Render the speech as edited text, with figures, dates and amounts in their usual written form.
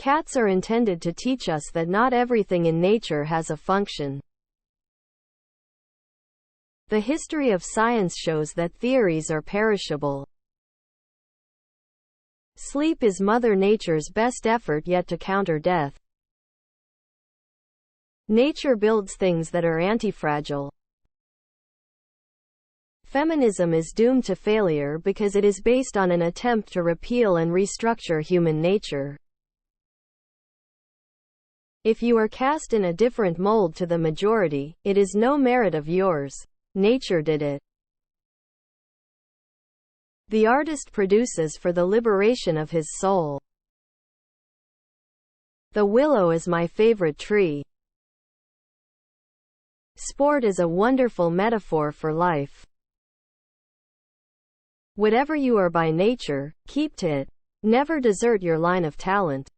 Cats are intended to teach us that not everything in nature has a function. The history of science shows that theories are perishable. Sleep is Mother Nature's best effort yet to counter death. Nature builds things that are antifragile. Feminism is doomed to failure because it is based on an attempt to repeal and restructure human nature. If you are cast in a different mold to the majority, it is no merit of yours. Nature did it. The artist produces for the liberation of his soul. The willow is my favorite tree. Sport is a wonderful metaphor for life. Whatever you are by nature, keep to it. Never desert your line of talent.